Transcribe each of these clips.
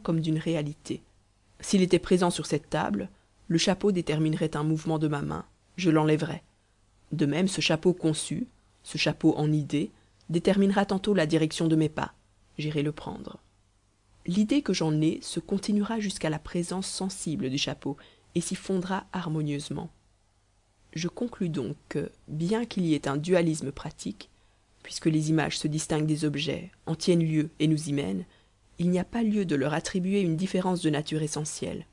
comme d'une réalité. S'il était présent sur cette table, le chapeau déterminerait un mouvement de ma main, je l'enlèverais. De même, ce chapeau conçu, ce chapeau en idée, déterminera tantôt la direction de mes pas, j'irai le prendre. L'idée que j'en ai se continuera jusqu'à la présence sensible du chapeau et s'y fondra harmonieusement. Je conclus donc que, bien qu'il y ait un dualisme pratique, puisque les images se distinguent des objets, en tiennent lieu et nous y mènent, il n'y a pas lieu de leur attribuer une différence de nature essentielle.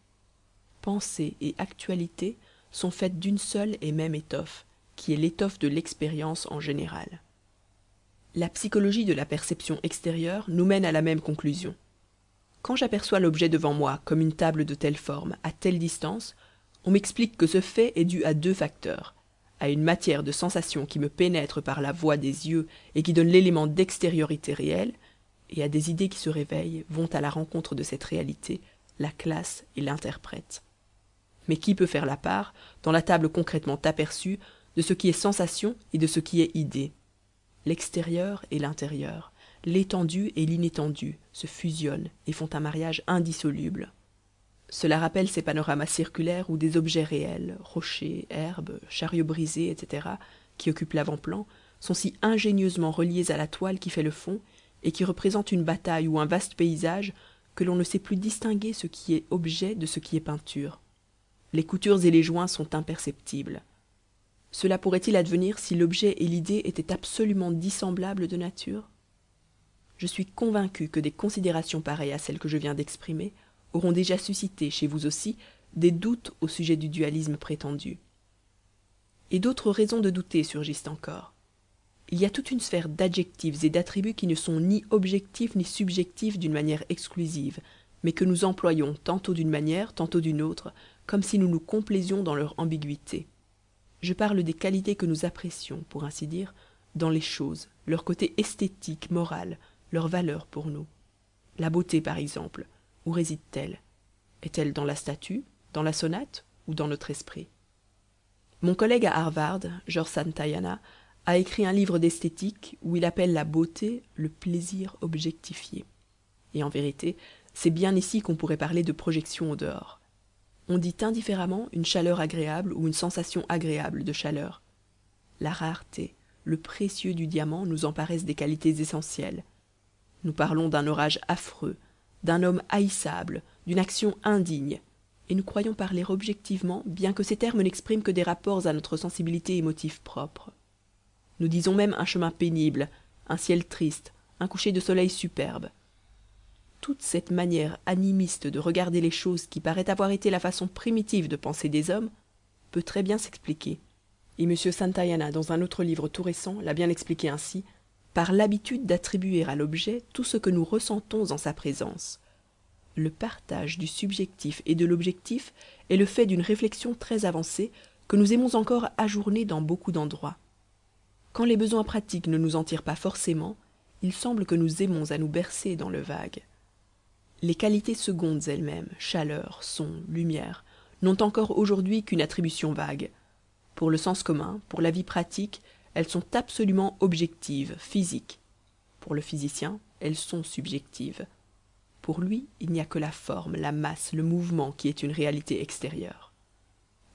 Pensée et actualité sont faites d'une seule et même étoffe, qui est l'étoffe de l'expérience en général. La psychologie de la perception extérieure nous mène à la même conclusion. Quand j'aperçois l'objet devant moi comme une table de telle forme, à telle distance, on m'explique que ce fait est dû à deux facteurs, à une matière de sensation qui me pénètre par la voie des yeux et qui donne l'élément d'extériorité réelle, et à des idées qui se réveillent, vont à la rencontre de cette réalité, la classent et l'interprètent. Mais qui peut faire la part, dans la table concrètement aperçue, de ce qui est sensation et de ce qui est idée? L'extérieur et l'intérieur, l'étendue et l'inétendue se fusionnent et font un mariage indissoluble. Cela rappelle ces panoramas circulaires où des objets réels, rochers, herbes, chariots brisés, etc., qui occupent l'avant-plan, sont si ingénieusement reliés à la toile qui fait le fond, et qui représentent une bataille ou un vaste paysage, que l'on ne sait plus distinguer ce qui est objet de ce qui est peinture. Les coutures et les joints sont imperceptibles. Cela pourrait-il advenir si l'objet et l'idée étaient absolument dissemblables de nature? Je suis convaincu que des considérations pareilles à celles que je viens d'exprimer auront déjà suscité, chez vous aussi, des doutes au sujet du dualisme prétendu. Et d'autres raisons de douter surgissent encore. Il y a toute une sphère d'adjectifs et d'attributs qui ne sont ni objectifs ni subjectifs d'une manière exclusive, mais que nous employons tantôt d'une manière, tantôt d'une autre, comme si nous nous complaisions dans leur ambiguïté. Je parle des qualités que nous apprécions, pour ainsi dire, dans les choses, leur côté esthétique, moral, leur valeur pour nous. La beauté, par exemple, où réside-t-elle? Est-elle dans la statue, dans la sonate ou dans notre esprit? Mon collègue à Harvard, George Santayana, a écrit un livre d'esthétique où il appelle la beauté le plaisir objectifié. Et en vérité, c'est bien ici qu'on pourrait parler de projection au dehors. On dit indifféremment une chaleur agréable ou une sensation agréable de chaleur. La rareté, le précieux du diamant nous en paraissent des qualités essentielles. Nous parlons d'un orage affreux, d'un homme haïssable, d'une action indigne, et nous croyons parler objectivement, bien que ces termes n'expriment que des rapports à notre sensibilité émotive propre. Nous disons même un chemin pénible, un ciel triste, un coucher de soleil superbe. Toute cette manière animiste de regarder les choses qui paraît avoir été la façon primitive de penser des hommes peut très bien s'expliquer, et M. Santayana, dans un autre livre tout récent, l'a bien expliqué ainsi, par l'habitude d'attribuer à l'objet tout ce que nous ressentons en sa présence. Le partage du subjectif et de l'objectif est le fait d'une réflexion très avancée que nous aimons encore ajourner dans beaucoup d'endroits. Quand les besoins pratiques ne nous en tirent pas forcément, il semble que nous aimons à nous bercer dans le vague. Les qualités secondes elles-mêmes, chaleur, son, lumière, n'ont encore aujourd'hui qu'une attribution vague. Pour le sens commun, pour la vie pratique, elles sont absolument objectives, physiques. Pour le physicien, elles sont subjectives. Pour lui, il n'y a que la forme, la masse, le mouvement qui est une réalité extérieure.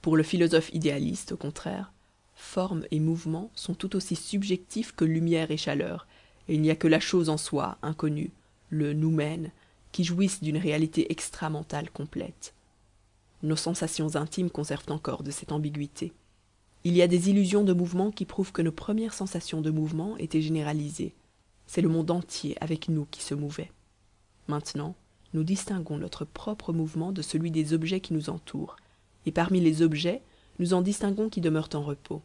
Pour le philosophe idéaliste, au contraire, forme et mouvement sont tout aussi subjectifs que lumière et chaleur, et il n'y a que la chose en soi, inconnue, le noumen, qui jouissent d'une réalité extramentale complète. Nos sensations intimes conservent encore de cette ambiguïté. Il y a des illusions de mouvement qui prouvent que nos premières sensations de mouvement étaient généralisées. C'est le monde entier avec nous qui se mouvait. Maintenant, nous distinguons notre propre mouvement de celui des objets qui nous entourent, et parmi les objets, nous en distinguons qui demeurent en repos.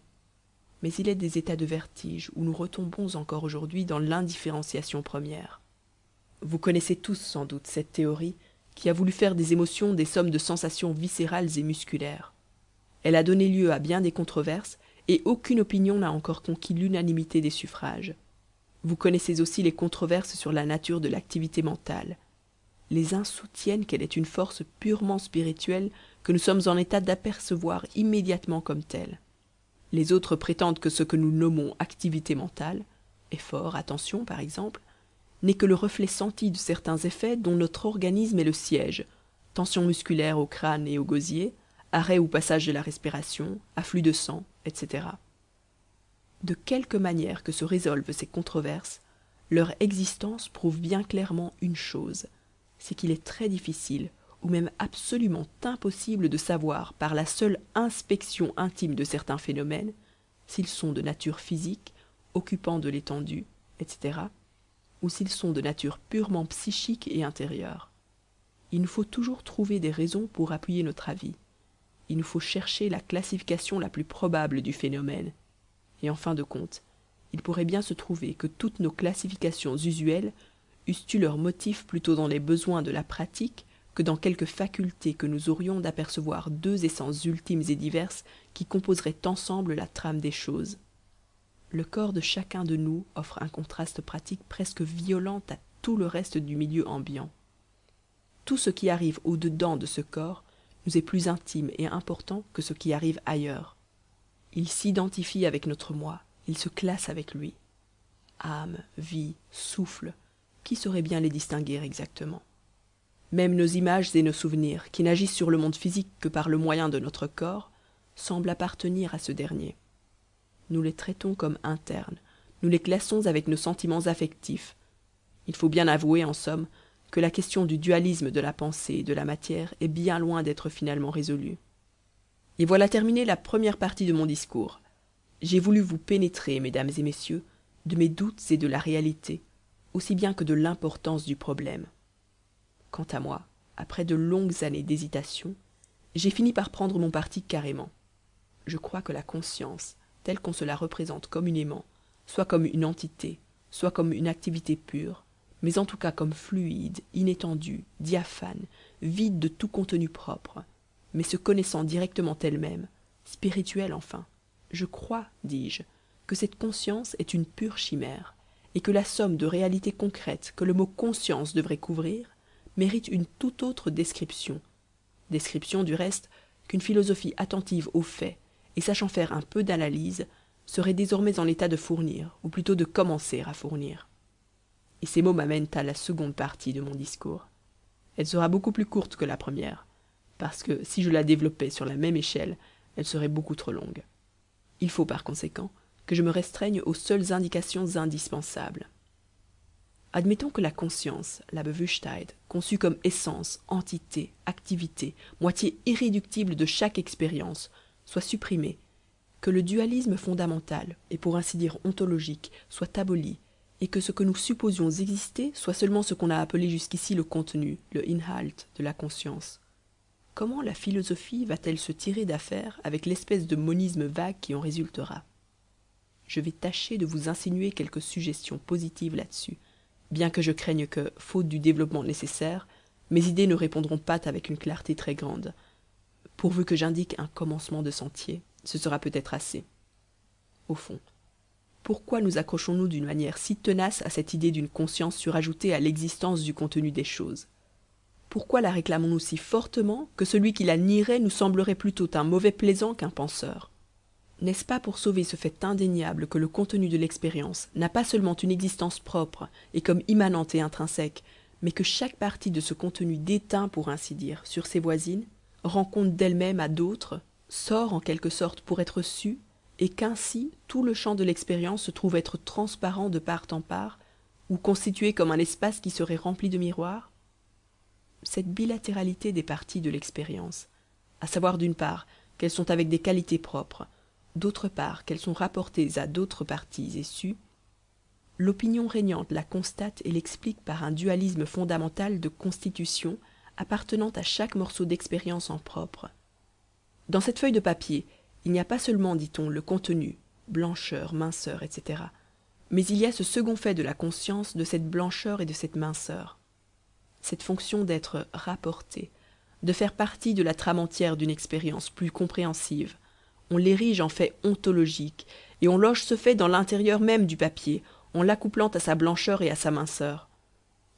Mais il est des états de vertige où nous retombons encore aujourd'hui dans l'indifférenciation première. Vous connaissez tous sans doute cette théorie qui a voulu faire des émotions des sommes de sensations viscérales et musculaires. Elle a donné lieu à bien des controverses, et aucune opinion n'a encore conquis l'unanimité des suffrages. Vous connaissez aussi les controverses sur la nature de l'activité mentale. Les uns soutiennent qu'elle est une force purement spirituelle que nous sommes en état d'apercevoir immédiatement comme telle. Les autres prétendent que ce que nous nommons activité mentale, effort, attention par exemple, n'est que le reflet senti de certains effets dont notre organisme est le siège, tension musculaire au crâne et au gosier, arrêt ou passage de la respiration, afflux de sang, etc. De quelque manière que se résolvent ces controverses, leur existence prouve bien clairement une chose, c'est qu'il est très difficile, ou même absolument impossible de savoir par la seule inspection intime de certains phénomènes, s'ils sont de nature physique, occupant de l'étendue, etc., ou s'ils sont de nature purement psychique et intérieure. Il nous faut toujours trouver des raisons pour appuyer notre avis. Il nous faut chercher la classification la plus probable du phénomène. Et en fin de compte, il pourrait bien se trouver que toutes nos classifications usuelles eussent eu leur motif plutôt dans les besoins de la pratique que dans quelque faculté que nous aurions d'apercevoir deux essences ultimes et diverses qui composeraient ensemble la trame des choses. Le corps de chacun de nous offre un contraste pratique presque violent à tout le reste du milieu ambiant. Tout ce qui arrive au-dedans de ce corps nous est plus intime et important que ce qui arrive ailleurs. Il s'identifie avec notre moi, il se classe avec lui. Âme, vie, souffle, qui saurait bien les distinguer exactement? Même nos images et nos souvenirs, qui n'agissent sur le monde physique que par le moyen de notre corps, semblent appartenir à ce dernier. Nous les traitons comme internes, nous les classons avec nos sentiments affectifs. Il faut bien avouer, en somme, que la question du dualisme de la pensée et de la matière est bien loin d'être finalement résolue. Et voilà terminée la première partie de mon discours. J'ai voulu vous pénétrer, mesdames et messieurs, de mes doutes et de la réalité, aussi bien que de l'importance du problème. Quant à moi, après de longues années d'hésitation, j'ai fini par prendre mon parti carrément. Je crois que la conscience, telle qu'on se la représente communément, soit comme une entité, soit comme une activité pure, mais en tout cas comme fluide, inétendue, diaphane, vide de tout contenu propre, mais se connaissant directement elle-même, spirituelle enfin, je crois, dis-je, que cette conscience est une pure chimère, et que la somme de réalités concrètes que le mot conscience devrait couvrir mérite une toute autre description du reste qu'une philosophie attentive aux faits et sachant faire un peu d'analyse serait désormais en état de fournir, ou plutôt de commencer à fournir. Et ces mots m'amènent à la seconde partie de mon discours. Elle sera beaucoup plus courte que la première, parce que si je la développais sur la même échelle, elle serait beaucoup trop longue. Il faut par conséquent que je me restreigne aux seules indications indispensables. Admettons que la conscience, la Bewusstheit, conçue comme essence, entité, activité, moitié irréductible de chaque expérience, soit supprimée, que le dualisme fondamental, et pour ainsi dire ontologique, soit aboli, et que ce que nous supposions exister soit seulement ce qu'on a appelé jusqu'ici le contenu, le Inhalt de la conscience. Comment la philosophie va-t-elle se tirer d'affaire avec l'espèce de monisme vague qui en résultera? Je vais tâcher de vous insinuer quelques suggestions positives là-dessus, bien que je craigne que, faute du développement nécessaire, mes idées ne répondront pas avec une clarté très grande. Pourvu que j'indique un commencement de sentier, ce sera peut-être assez. Au fond, pourquoi nous accrochons-nous d'une manière si tenace à cette idée d'une conscience surajoutée à l'existence du contenu des choses? Pourquoi la réclamons-nous si fortement que celui qui la nierait nous semblerait plutôt un mauvais plaisant qu'un penseur? N'est-ce pas pour sauver ce fait indéniable que le contenu de l'expérience n'a pas seulement une existence propre et comme immanente et intrinsèque, mais que chaque partie de ce contenu déteint, pour ainsi dire, sur ses voisines, rend compte d'elle-même à d'autres, sort en quelque sorte pour être su, et qu'ainsi tout le champ de l'expérience se trouve être transparent de part en part, ou constitué comme un espace qui serait rempli de miroirs? Cette bilatéralité des parties de l'expérience, à savoir d'une part qu'elles sont avec des qualités propres, d'autre part qu'elles sont rapportées à d'autres parties et sues, l'opinion régnante la constate et l'explique par un dualisme fondamental de constitution appartenant à chaque morceau d'expérience en propre. Dans cette feuille de papier, il n'y a pas seulement, dit-on, le contenu, blancheur, minceur, etc., mais il y a ce second fait de la conscience de cette blancheur et de cette minceur. Cette fonction d'être rapporté, de faire partie de la trame entière d'une expérience plus compréhensive, on l'érige en fait ontologique, et on loge ce fait dans l'intérieur même du papier, en l'accouplant à sa blancheur et à sa minceur.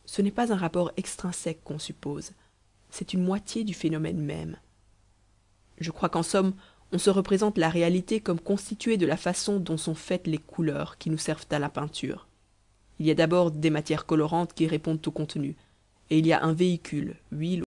Ce n'est pas un rapport extrinsèque qu'on suppose, c'est une moitié du phénomène même. Je crois qu'en somme, on se représente la réalité comme constituée de la façon dont sont faites les couleurs qui nous servent à la peinture. il y a d'abord des matières colorantes qui répondent au contenu et il y a un véhicule huile